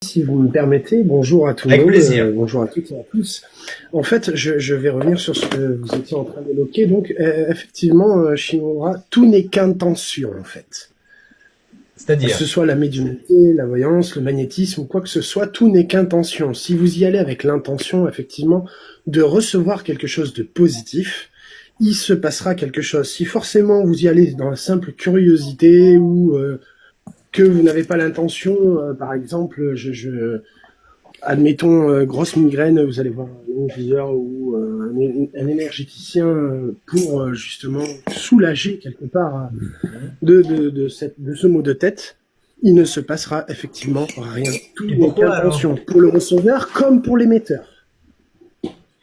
Si vous me permettez, bonjour à tout le Avec monde, plaisir. bonjour à toutes et à tous. En fait, je vais revenir sur ce que vous étiez en train d'évoquer. Donc, effectivement, Shimura, tout n'est qu'intention, en fait. Que C'est-à-dire, ce soit la médiumnité, la voyance, le magnétisme ou quoi que ce soit, tout n'est qu'intention. Si vous y allez avec l'intention, effectivement, de recevoir quelque chose de positif, il se passera quelque chose. Si forcément vous y allez dans la simple curiosité ou que vous n'avez pas l'intention, par exemple, admettons, grosse migraine, vous allez voir un énergiseur ou un énergéticien pour justement soulager quelque part de ce mot de tête. Il ne se passera effectivement rien. Tout et n'est pourquoi alors? qu'intention pour le receveur comme pour l'émetteur.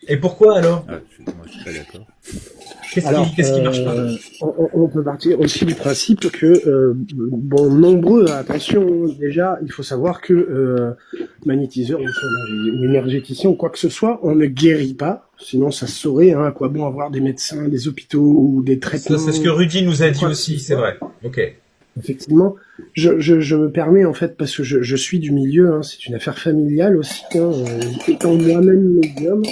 Et pourquoi alors? Ah, moi, je suis pas d'accord. Qu'est-ce qui marche pas? On peut partir aussi du principe que, attention, déjà, il faut savoir que magnétiseur ou énergéticien ou quoi que ce soit, on ne guérit pas, sinon ça se saurait, hein, à quoi bon avoir des médecins, des hôpitaux ou des traitements. Ça, c'est ce que Rudy nous a dit quoi que aussi, ce c'est soit. vrai. Ok. Effectivement, je me permets en fait parce que je suis du milieu, hein, c'est une affaire familiale aussi, hein, étant moi-même médium.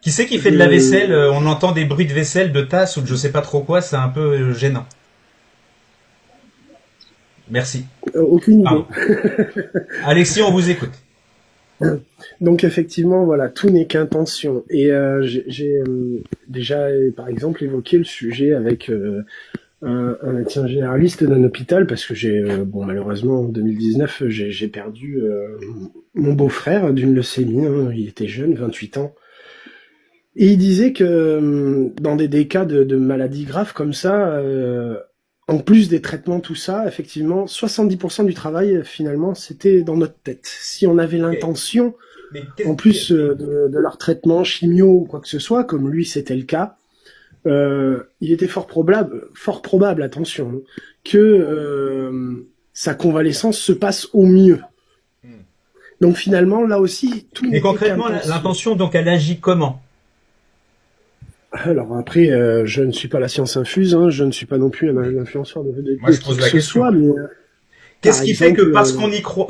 Qui c'est qui fait de la vaisselle? On entend des bruits de vaisselle, de tasse ou de je sais pas trop quoi, c'est un peu gênant. Merci. Aucune idée. Pardon. Alexis, on vous écoute. Donc effectivement, voilà, tout n'est qu'intention. Et j'ai déjà, par exemple, évoqué le sujet avec un médecin généraliste d'un hôpital parce que malheureusement, en 2019, j'ai perdu mon beau-frère d'une leucémie. Hein, il était jeune, 28 ans. Et il disait que dans des cas de maladies graves comme ça, en plus des traitements, tout ça, effectivement, 70% du travail, finalement, c'était dans notre tête. Si on avait l'intention, Mais en plus de leur traitement chimio ou quoi que ce soit, comme lui c'était le cas, il était fort probable, attention, que sa convalescence se passe au mieux. Donc finalement, là aussi, tout Et n'est concrètement, qu'intention. l'intention, donc, elle agit comment? Alors après, je ne suis pas la science infuse, hein, je ne suis pas non plus un influenceur Moi, je qui pose que la ce question. soit, mais Qu'est-ce par qui fait que exemple, parce qu'on y croit,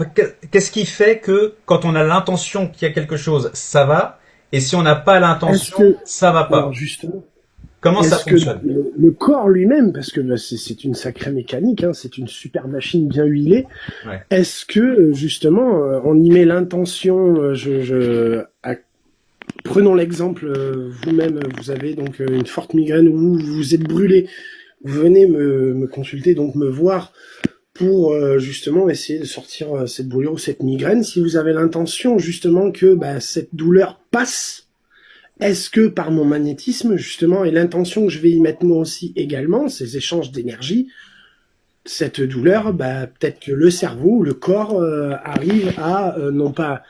qu'est-ce qui fait que quand on a l'intention qu'il y a quelque chose, ça va, et si on n'a pas est-ce l'intention, que, ça va alors pas? justement, Comment ça est-ce que fonctionne? le corps lui-même, parce que c'est une sacrée mécanique, hein, c'est une super machine bien huilée, Ouais. est-ce que justement on y met l'intention, prenons l'exemple, vous-même, vous avez donc une forte migraine ou vous vous êtes brûlé, vous venez me consulter, donc me voir pour justement essayer de sortir cette brûlure ou cette migraine. Si vous avez l'intention justement que cette douleur passe, est-ce que par mon magnétisme justement et l'intention que je vais y mettre moi aussi également, ces échanges d'énergie, cette douleur, peut-être que le cerveau ou le corps arrive à non pas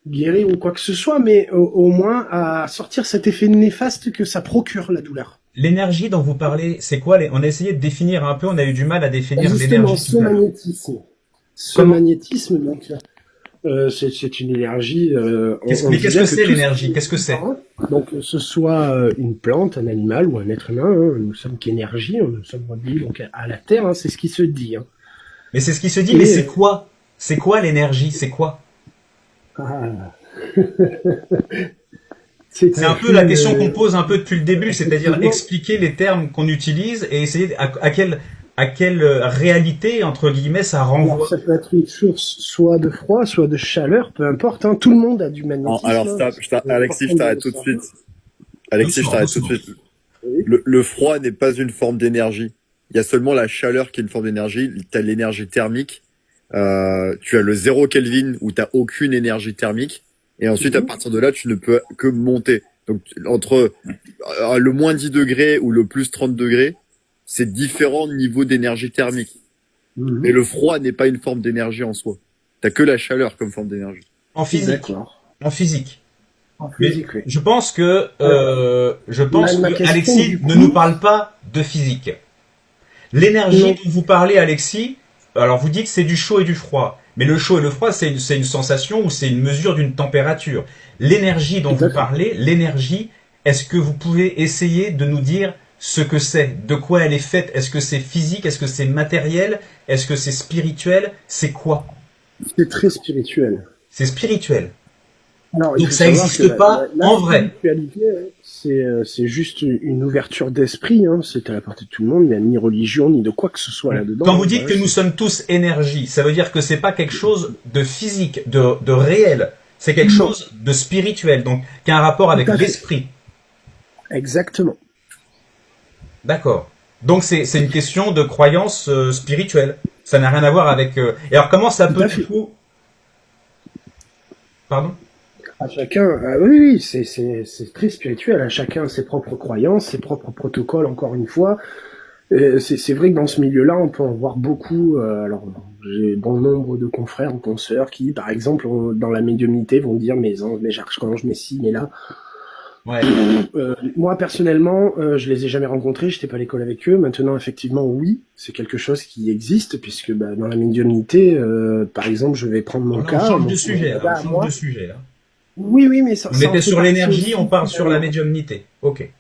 guérir ou quoi que ce soit, mais au moins à sortir cet effet néfaste que ça procure la douleur. L'énergie dont vous parlez, c'est quoi? On a essayé de définir un peu, on a eu du mal à définir Justement, l'énergie tout à l'heure. ce Comment? magnétisme, donc c'est une énergie. Mais Dit qu'est-ce bien que que c'est tout ce l'énergie? qui Qu'est-ce que est c'est? vivant, donc que ce soit une plante, un animal ou un être humain, hein, nous sommes qu'énergie, nous sommes reliés donc à la terre, hein, c'est ce qui se dit. Hein. Mais c'est ce qui se dit, mais Et c'est quoi? C'est quoi l'énergie? C'est quoi? ah, C'est un peu la question qu'on une pose un peu depuis le début, c'est-à-dire effectivement. expliquer les termes qu'on utilise et essayer à quelle réalité, entre guillemets, ça Alors renvoie. ça peut être une source soit de froid, soit de chaleur, peu importe. Hein, tout le monde a du Non, magnétisme. alors, Hein, Alexis, je important de t'arrête le tout de savoir. suite. Alexis, je Doucement, t'arrête tout de doucement. suite. Oui. Le froid n'est pas une forme d'énergie. Il y a seulement la chaleur qui est une forme d'énergie. Tu as l'énergie thermique. Tu as le 0 Kelvin où tu n'as aucune énergie thermique. Et ensuite, à partir de là, tu ne peux que monter. Donc, entre le moins 10 degrés ou le plus 30 degrés, c'est différents niveaux d'énergie thermique. Mhm. Mais le froid n'est pas une forme d'énergie en soi. T'as que la chaleur comme forme d'énergie. En physique. D'accord. En physique. En Mais physique, oui. je pense que Ma question, Alexis du ne coup, nous parle pas de physique. L'énergie non. dont vous parlez, Alexis, alors vous dites c'est du chaud et du froid. Mais le chaud et le froid, c'est une sensation ou c'est une mesure d'une température. L'énergie dont Tout à vous fait. parlez, l'énergie, est-ce que vous pouvez essayer de nous dire ce que c'est, de quoi elle est faite? Est-ce que c'est physique? Est-ce que c'est matériel? Est-ce que c'est spirituel? C'est quoi? C'est très spirituel. C'est spirituel. Alors, il Donc faut ça savoir n'existe que pas en vrai. spiritualité, c'est juste une ouverture d'esprit, hein. C'est à la portée de tout le monde. Il n'y a ni religion, ni de quoi que ce soit là-dedans. Quand vous dites Voilà, que nous sommes tous énergie, ça veut dire que c'est pas quelque chose de physique, de réel. C'est quelque Non. chose de spirituel, donc qui a un rapport avec Tout à fait. l'esprit. Exactement. D'accord. Donc c'est une question de croyance spirituelle. Ça n'a rien à voir avec. Et alors comment ça Tout peut à du fait. coup. Pardon. À chacun, oui, c'est très spirituel. À chacun ses propres croyances, ses propres protocoles. Encore une fois, c'est vrai que dans ce milieu-là, on peut en voir beaucoup. Alors, j'ai bon nombre de confrères ou consoeurs qui, par exemple, dans la médiumnité, vont dire mes anges, mes archanges, mes ci, mes là. Ouais. Moi, personnellement, je les ai jamais rencontrés. J'étais pas à l'école avec eux. Maintenant, effectivement, oui, c'est quelque chose qui existe puisque dans la médiumnité, par exemple, je vais prendre mon Alors là, cas. on change mon- de sujet. mon Là, cas on à change moi. de sujet. Là. Oui, mais ça On en était fait sur partie l'énergie, aussi, on parle sur la finalement. médiumnité. Ok.